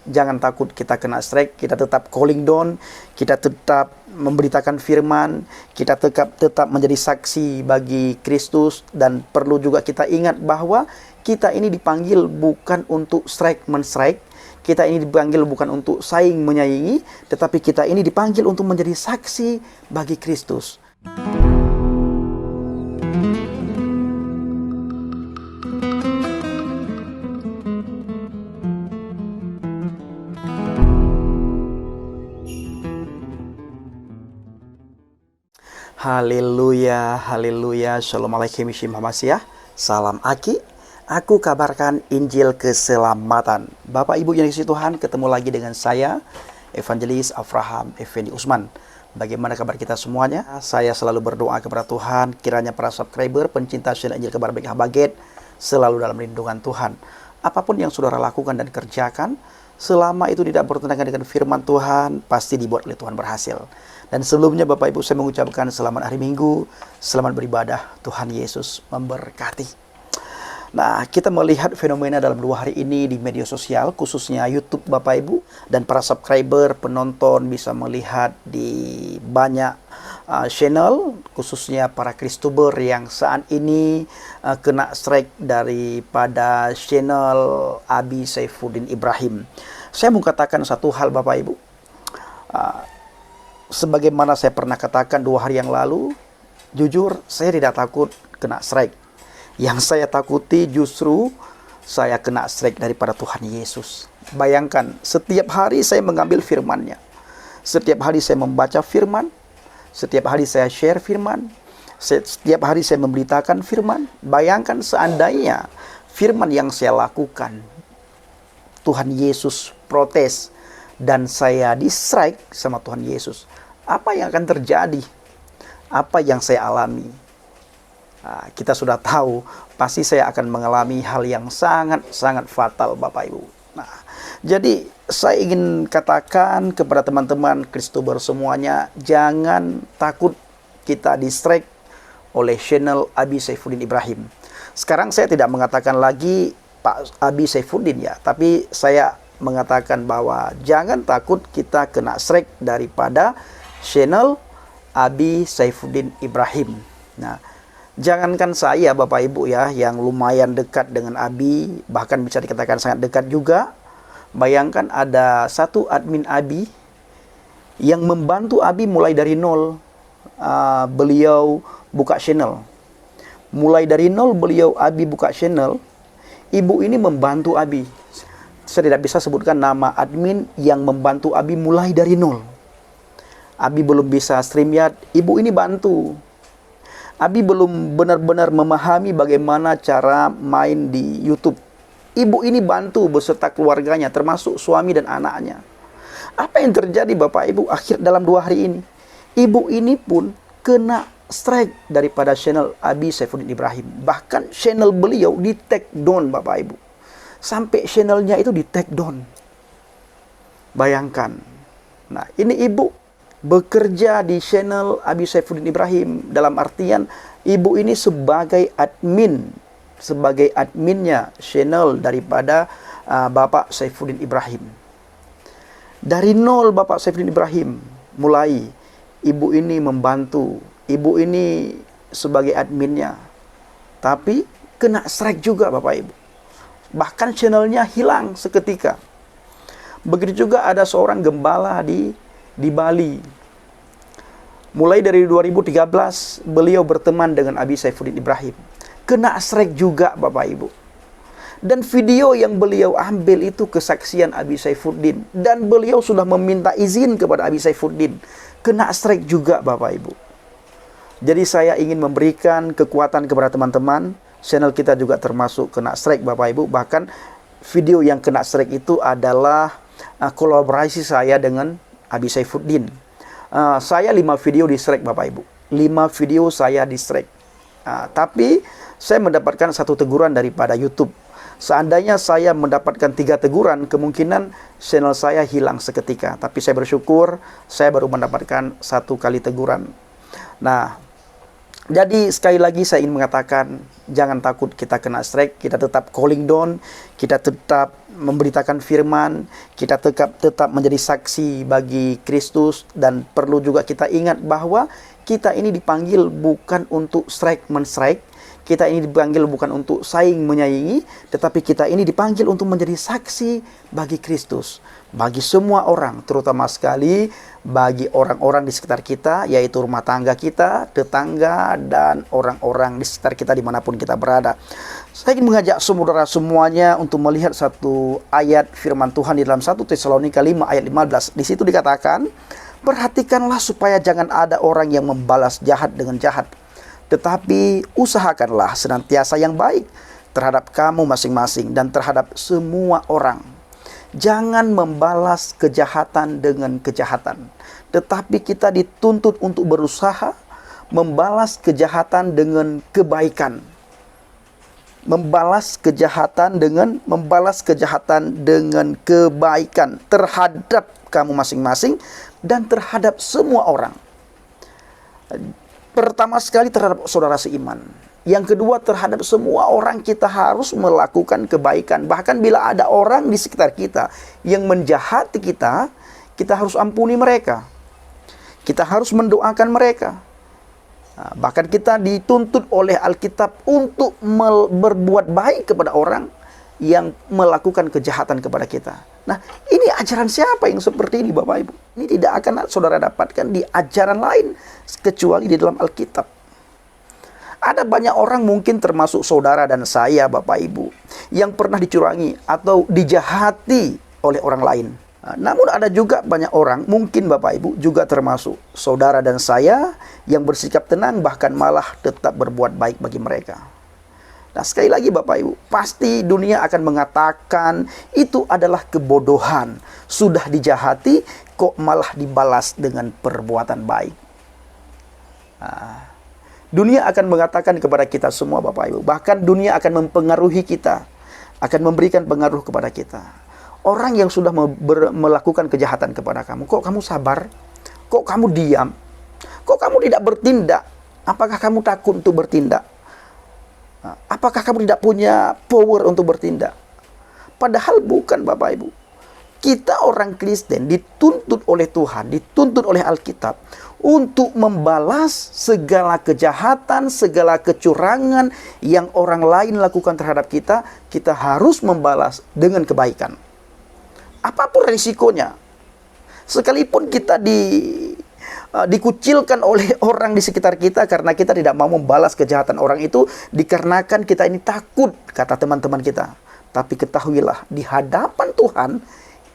Jangan takut kita kena strike, kita tetap calling down, kita tetap memberitakan firman, kita tetap menjadi saksi bagi Kristus. Dan perlu juga kita ingat bahwa kita ini dipanggil bukan untuk strike men-strike, kita ini dipanggil bukan untuk saing menyaingi, tetapi kita ini dipanggil untuk menjadi saksi bagi Kristus. Haleluya, haleluya, shalom alaikum, salam Aki. Aku kabarkan Injil keselamatan. Bapak Ibu yang dikasihi Tuhan, ketemu lagi dengan saya, Evangelis Avraham Effendi Usman. Bagaimana kabar kita semuanya? Saya selalu berdoa kepada Tuhan, kiranya para subscriber, pencinta channel Injil Kabar Baik Habaget, selalu dalam lindungan Tuhan. Apapun yang saudara lakukan dan kerjakan, selama itu tidak bertentangan dengan firman Tuhan, pasti dibuat oleh Tuhan berhasil. Dan sebelumnya Bapak Ibu, saya mengucapkan selamat hari Minggu, selamat beribadah, Tuhan Yesus memberkati. Nah, kita melihat fenomena dalam 2 hari ini di media sosial, khususnya YouTube Bapak Ibu, dan para subscriber, penonton bisa melihat di banyak channel, khususnya para Kristuber yang saat ini kena strike daripada channel Abi Saifuddin Ibrahim. Saya mau katakan satu hal Bapak Ibu, sebagaimana saya pernah katakan 2 hari yang lalu, jujur saya tidak takut kena strike. Yang saya takuti justru saya kena strike daripada Tuhan Yesus. Bayangkan, setiap hari saya mengambil firman-Nya. Setiap hari saya membaca firman. Setiap hari saya share firman. Setiap hari saya memberitakan firman. Bayangkan seandainya firman yang saya lakukan, Tuhan Yesus protes dan saya di-strike sama Tuhan Yesus. Apa yang akan terjadi? Apa yang saya alami? Kita sudah tahu, pasti saya akan mengalami hal yang sangat-sangat fatal Bapak Ibu. Nah, jadi saya ingin katakan kepada teman-teman Kristuber semuanya, jangan takut kita di-strike oleh channel Abi Saifuddin Ibrahim. Sekarang saya tidak mengatakan lagi Pak Abi Saifuddin ya, tapi saya mengatakan bahwa jangan takut kita kena strike daripada channel Abi Saifuddin Ibrahim. Nah, jangankan saya Bapak Ibu ya, yang lumayan dekat dengan Abi, bahkan bisa dikatakan sangat dekat juga. Bayangkan ada satu admin Abi yang membantu Abi mulai dari nol. Beliau buka channel. Mulai dari nol beliau Abi buka channel. Ibu ini membantu Abi. Saya tidak bisa sebutkan nama admin yang membantu Abi mulai dari nol. Abi belum bisa StreamYard, ibu ini bantu. Abi belum benar-benar memahami bagaimana cara main di YouTube. Ibu ini bantu beserta keluarganya, termasuk suami dan anaknya. Apa yang terjadi Bapak Ibu akhir dalam 2 hari ini? Ibu ini pun kena strike daripada channel Abi Saifuddin Ibrahim. Bahkan channel beliau di take down Bapak Ibu. Sampai channelnya itu di take down. Bayangkan. Nah, ini ibu bekerja di channel Abi Saifuddin Ibrahim, dalam artian ibu ini sebagai adminnya channel daripada Bapak Saifuddin Ibrahim. Dari nol Bapak Saifuddin Ibrahim mulai, ibu ini membantu, ibu ini sebagai adminnya, tapi kena strike juga Bapak Ibu. Bahkan channelnya hilang seketika. Begitu juga ada seorang gembala di Bali. Mulai dari 2013 beliau berteman dengan Abi Saifuddin Ibrahim. Kena strike juga Bapak Ibu. Dan video yang beliau ambil itu kesaksian Abi Saifuddin. Dan beliau sudah meminta izin kepada Abi Saifuddin. Kena strike juga Bapak Ibu. Jadi saya ingin memberikan kekuatan kepada teman-teman. Channel kita juga termasuk kena strike Bapak Ibu. Bahkan video yang kena strike itu adalah kolaborasi saya dengan Abi Saifuddin. Saya 5 video di strike Bapak Ibu. 5 video saya di strike. Tapi saya mendapatkan 1 teguran daripada YouTube. Seandainya saya mendapatkan 3 teguran, kemungkinan channel saya hilang seketika. Tapi saya bersyukur saya baru mendapatkan 1 kali teguran. Nah, Jadi sekali lagi saya ingin mengatakan, jangan takut kita kena strike, kita tetap calling down, kita tetap memberitakan firman, kita tetap menjadi saksi bagi Kristus, dan perlu juga kita ingat bahwa kita ini dipanggil bukan untuk strike men-strike, kita ini dipanggil bukan untuk saing menyaingi, tetapi kita ini dipanggil untuk menjadi saksi bagi Kristus, bagi semua orang, terutama sekali bagi orang-orang di sekitar kita, yaitu rumah tangga kita, tetangga, dan orang-orang di sekitar kita dimanapun kita berada. Saya ingin mengajak saudara semuanya untuk melihat satu ayat firman Tuhan di dalam 1 Tesalonika 5 ayat 15. Di situ dikatakan, perhatikanlah supaya jangan ada orang yang membalas jahat dengan jahat, tetapi usahakanlah senantiasa yang baik terhadap kamu masing-masing dan terhadap semua orang. Jangan membalas kejahatan dengan kejahatan, tetapi kita dituntut untuk berusaha membalas kejahatan dengan kebaikan. Membalas kejahatan dengan kebaikan terhadap kamu masing-masing dan terhadap semua orang. Pertama sekali terhadap saudara seiman. Yang kedua, terhadap semua orang kita harus melakukan kebaikan. Bahkan bila ada orang di sekitar kita yang menjahati kita, kita harus ampuni mereka. Kita harus mendoakan mereka. Nah, bahkan kita dituntut oleh Alkitab untuk berbuat baik kepada orang yang melakukan kejahatan kepada kita. Nah, ini ajaran siapa yang seperti ini, Bapak Ibu? Ini tidak akan saudara dapatkan di ajaran lain kecuali di dalam Alkitab. Ada banyak orang, mungkin termasuk saudara dan saya, Bapak Ibu, yang pernah dicurangi atau dijahati oleh orang lain. Nah, namun ada juga banyak orang, mungkin Bapak Ibu juga termasuk saudara dan saya, yang bersikap tenang bahkan malah tetap berbuat baik bagi mereka. Nah, sekali lagi Bapak Ibu, pasti dunia akan mengatakan itu adalah kebodohan. Sudah dijahati kok malah dibalas dengan perbuatan baik. Nah, dunia akan mengatakan kepada kita semua Bapak Ibu. Bahkan dunia akan mempengaruhi kita, akan memberikan pengaruh kepada kita. Orang yang sudah melakukan kejahatan kepada kamu, kok kamu sabar? Kok kamu diam? Kok kamu tidak bertindak? Apakah kamu takut untuk bertindak? Apakah kamu tidak punya power untuk bertindak? Padahal bukan, Bapak Ibu. Kita orang Kristen dituntut oleh Tuhan, dituntut oleh Alkitab untuk membalas segala kejahatan, segala kecurangan yang orang lain lakukan terhadap kita. Kita harus membalas dengan kebaikan. Apapun risikonya. Sekalipun kita dikucilkan oleh orang di sekitar kita karena kita tidak mau membalas kejahatan orang itu, dikarenakan kita ini takut, kata teman-teman kita. Tapi ketahuilah, di hadapan Tuhan,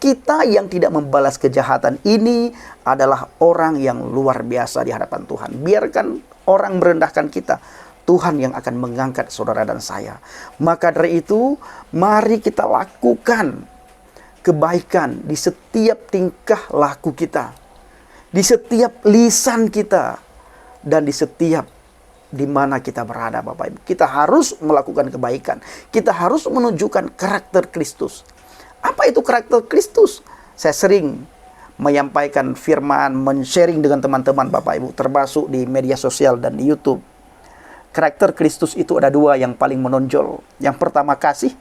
kita yang tidak membalas kejahatan ini adalah orang yang luar biasa di hadapan Tuhan. Biarkan orang merendahkan kita, Tuhan yang akan mengangkat saudara dan saya. Maka dari itu, mari kita lakukan kebaikan di setiap tingkah laku kita, di setiap lisan kita, dan di setiap di mana kita berada, Bapak Ibu. Kita harus melakukan kebaikan. Kita harus menunjukkan karakter Kristus. Apa itu karakter Kristus? Saya sering menyampaikan firman, men-sharing dengan teman-teman Bapak Ibu, termasuk di media sosial dan di YouTube. Karakter Kristus itu ada dua yang paling menonjol. Yang pertama kasih,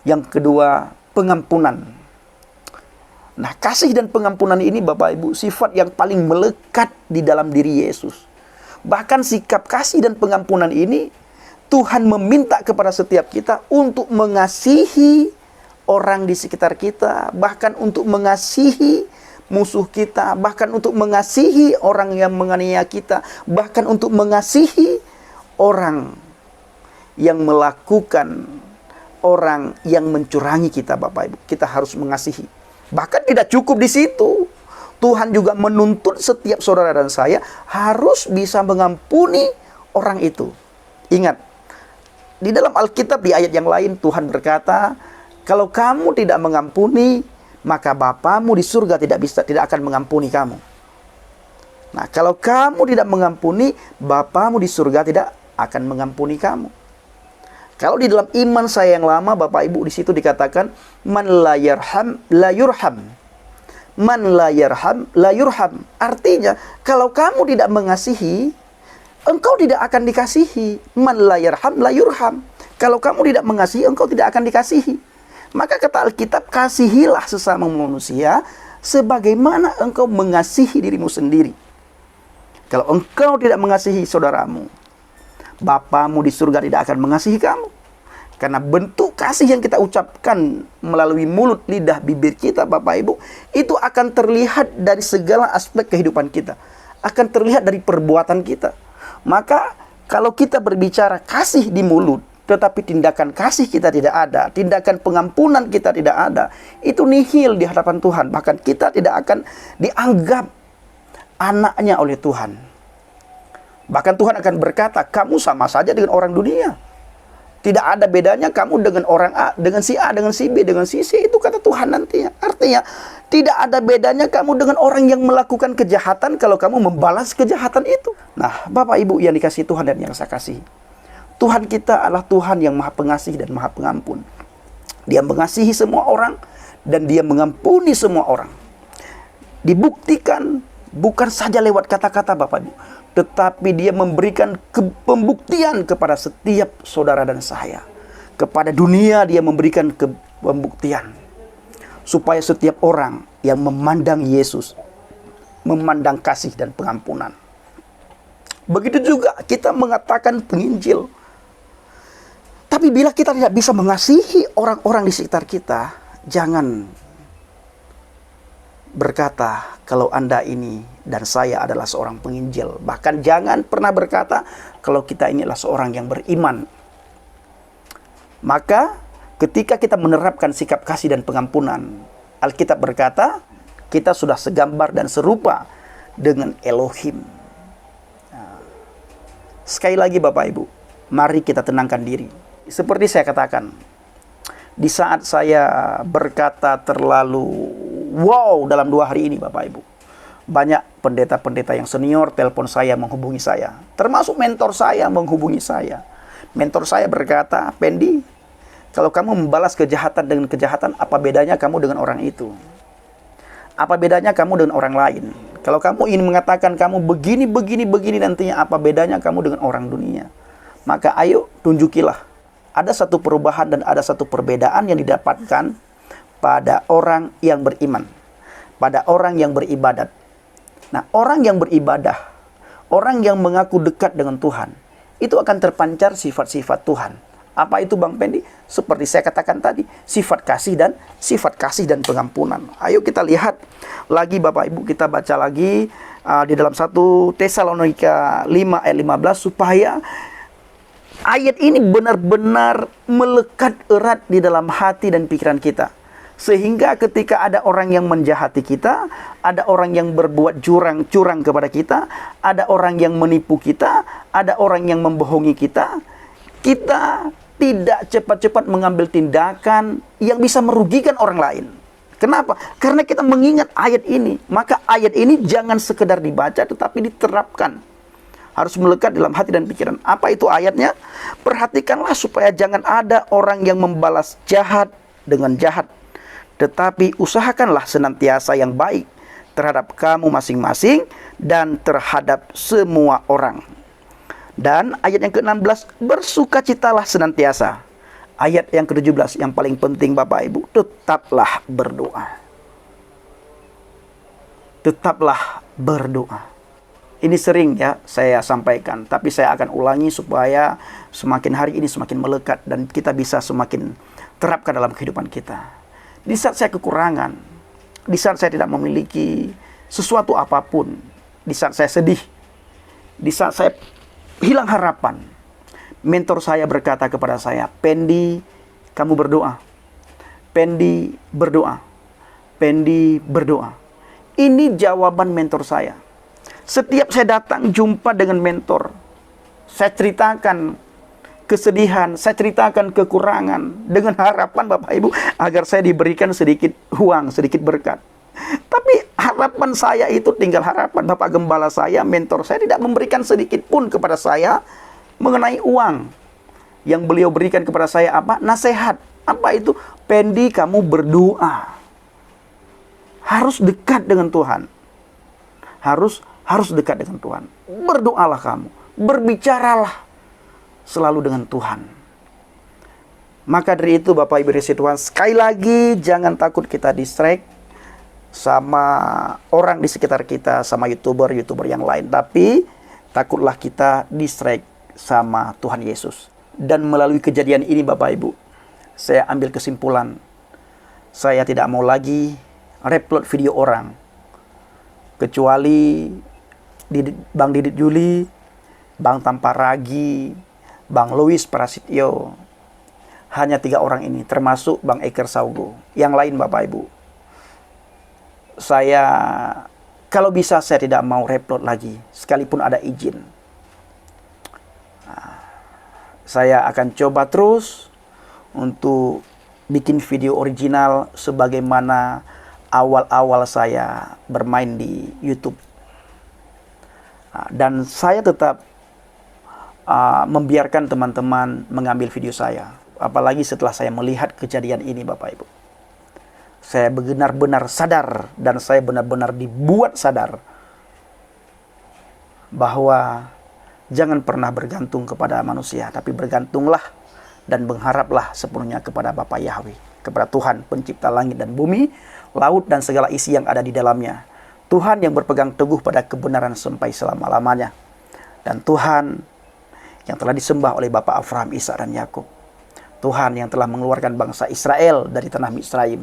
yang kedua pengampunan. Nah, kasih dan pengampunan ini Bapak Ibu sifat yang paling melekat di dalam diri Yesus. Bahkan sikap kasih dan pengampunan ini Tuhan meminta kepada setiap kita untuk mengasihi orang di sekitar kita, bahkan untuk mengasihi musuh kita, bahkan untuk mengasihi orang yang menganiaya kita, bahkan untuk mengasihi orang yang melakukan, orang yang mencurangi kita, Bapak Ibu. Kita harus mengasihi. Bahkan tidak cukup di situ. Tuhan juga menuntut setiap saudara dan saya harus bisa mengampuni orang itu. Ingat, di dalam Alkitab di ayat yang lain Tuhan berkata, kalau kamu tidak mengampuni, maka Bapamu di surga tidak akan mengampuni kamu. Nah, kalau kamu tidak mengampuni, Bapamu di surga tidak akan mengampuni kamu. Kalau di dalam iman saya yang lama, Bapak Ibu, di situ dikatakan, man la yarham la yurham. Man la yarham la yurham. Artinya, kalau kamu tidak mengasihi, engkau tidak akan dikasihi. Man la yarham la yurham. Kalau kamu tidak mengasihi, engkau tidak akan dikasihi. Maka kata Alkitab, kasihilah sesama manusia sebagaimana engkau mengasihi dirimu sendiri. Kalau engkau tidak mengasihi saudaramu, Bapamu di surga tidak akan mengasihi kamu. Karena bentuk kasih yang kita ucapkan melalui mulut, lidah, bibir kita, Bapak Ibu, itu akan terlihat dari segala aspek kehidupan kita. Akan terlihat dari perbuatan kita. Maka kalau kita berbicara kasih di mulut, tetapi tindakan kasih kita tidak ada, tindakan pengampunan kita tidak ada, itu nihil di hadapan Tuhan. Bahkan kita tidak akan dianggap anaknya oleh Tuhan. Bahkan Tuhan akan berkata, kamu sama saja dengan orang dunia. Tidak ada bedanya kamu dengan orang A, dengan si A, dengan si B, dengan si C. Itu kata Tuhan nantinya. Artinya, tidak ada bedanya kamu dengan orang yang melakukan kejahatan kalau kamu membalas kejahatan itu. Nah, Bapak Ibu yang dikasihi Tuhan dan yang saya kasihi, Tuhan kita adalah Tuhan yang maha pengasih dan maha pengampun. Dia mengasihi semua orang dan Dia mengampuni semua orang. Dibuktikan bukan saja lewat kata-kata, Bapak Ibu, tetapi Dia memberikan pembuktian kepada setiap saudara dan saya. Kepada dunia Dia memberikan pembuktian. Supaya setiap orang yang memandang Yesus, memandang kasih dan pengampunan. Begitu juga kita mengatakan penginjil. Tapi bila kita tidak bisa mengasihi orang-orang di sekitar kita, jangan berkata kalau Anda ini dan saya adalah seorang penginjil. Bahkan jangan pernah berkata kalau kita ini adalah seorang yang beriman. Maka ketika kita menerapkan sikap kasih dan pengampunan, Alkitab berkata kita sudah segambar dan serupa dengan Elohim. Nah, sekali lagi Bapak Ibu, mari kita tenangkan diri. Seperti saya katakan, di saat saya berkata terlalu wow dalam 2 hari ini Bapak Ibu, banyak pendeta-pendeta yang senior telepon saya, menghubungi saya. Termasuk mentor saya menghubungi saya. Mentor saya berkata, Pendi, kalau kamu membalas kejahatan dengan kejahatan, apa bedanya kamu dengan orang itu? Apa bedanya kamu dengan orang lain? Kalau kamu ingin mengatakan kamu begini nantinya, apa bedanya kamu dengan orang dunia? Maka ayo tunjukilah. Ada satu perubahan dan ada satu perbedaan yang didapatkan pada orang yang beriman, pada orang yang beribadat. Nah, orang yang beribadah, orang yang mengaku dekat dengan Tuhan, itu akan terpancar sifat-sifat Tuhan. Apa itu Bang Pendi? Seperti saya katakan tadi, sifat kasih dan pengampunan. Ayo kita lihat lagi Bapak Ibu, kita baca lagi di dalam 1 Tesalonika 5 ayat 15 supaya ayat ini benar-benar melekat erat di dalam hati dan pikiran kita. Sehingga ketika ada orang yang menjahati kita, ada orang yang berbuat curang kepada kita, ada orang yang menipu kita, ada orang yang membohongi kita, kita tidak cepat-cepat mengambil tindakan yang bisa merugikan orang lain. Kenapa? Karena kita mengingat ayat ini. Maka ayat ini jangan sekedar dibaca tetapi diterapkan. Harus melekat dalam hati dan pikiran. Apa itu ayatnya? Perhatikanlah supaya jangan ada orang yang membalas jahat dengan jahat. Tetapi usahakanlah senantiasa yang baik terhadap kamu masing-masing dan terhadap semua orang. Dan ayat yang ke-16, bersukacitalah senantiasa. Ayat yang ke-17 yang paling penting Bapak Ibu, tetaplah berdoa. Tetaplah berdoa. Ini sering ya saya sampaikan, tapi saya akan ulangi supaya semakin hari ini semakin melekat dan kita bisa semakin terapkan dalam kehidupan kita. Di saat saya kekurangan, di saat saya tidak memiliki sesuatu apapun, di saat saya sedih, di saat saya hilang harapan, mentor saya berkata kepada saya, Pendi, kamu berdoa. Pendi, berdoa. Pendi, berdoa. Ini jawaban mentor saya. Setiap saya datang jumpa dengan mentor, saya ceritakan kesedihan, saya ceritakan kekurangan dengan harapan Bapak Ibu agar saya diberikan sedikit uang, sedikit berkat. Tapi harapan saya itu tinggal harapan. Bapak Gembala saya, mentor saya tidak memberikan sedikit pun kepada saya mengenai uang. Yang beliau berikan kepada saya apa? Nasihat. Apa itu? Pendi, kamu berdoa. Harus dekat dengan Tuhan. Harus dekat dengan Tuhan. Berdoalah kamu. berbicaralah selalu dengan Tuhan. Maka dari itu Bapak Ibu dikasihi Tuhan, sekali lagi jangan takut kita distract sama orang di sekitar kita, sama YouTuber yang lain. Tapi takutlah kita distract sama Tuhan Yesus. Dan melalui kejadian ini Bapak Ibu, saya ambil kesimpulan, saya tidak mau lagi upload video orang. Kecuali Bang Didit Juli, Bang Tamparagi, Bang Louis Prasityo. Hanya 3 orang ini, termasuk Bang Eker Saugo. Yang lain Bapak Ibu, saya kalau bisa saya tidak mau upload lagi, sekalipun ada izin. Saya akan coba terus untuk bikin video original sebagaimana awal-awal saya bermain di YouTube. Dan saya tetap membiarkan teman-teman mengambil video saya. Apalagi setelah saya melihat kejadian ini Bapak Ibu. Saya benar-benar sadar dan saya benar-benar dibuat sadar bahwa jangan pernah bergantung kepada manusia, tapi bergantunglah dan mengharaplah sepenuhnya kepada Bapa Yahweh, kepada Tuhan pencipta langit dan bumi, laut dan segala isi yang ada di dalamnya. Tuhan yang berpegang teguh pada kebenaran sampai selama-lamanya. Dan Tuhan yang telah disembah oleh Bapak Abraham, Ishak dan Yakub. Tuhan yang telah mengeluarkan bangsa Israel dari tanah Misraim.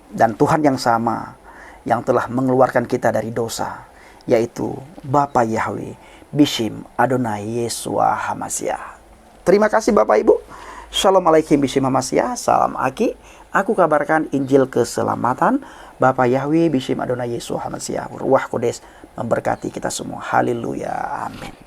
Dan Tuhan yang sama yang telah mengeluarkan kita dari dosa, yaitu Bapa Yahweh, Bishim Adonai Yeshua Hamasiah. Terima kasih Bapak Ibu. Shalom alaikum Bishim Hamasiah. Salam Aki. Aku kabarkan Injil keselamatan. Bapa Yahweh, Bishim Adonai Yeshua Hamasiah. Ruach Kodes memberkati kita semua. Haleluya. Amin.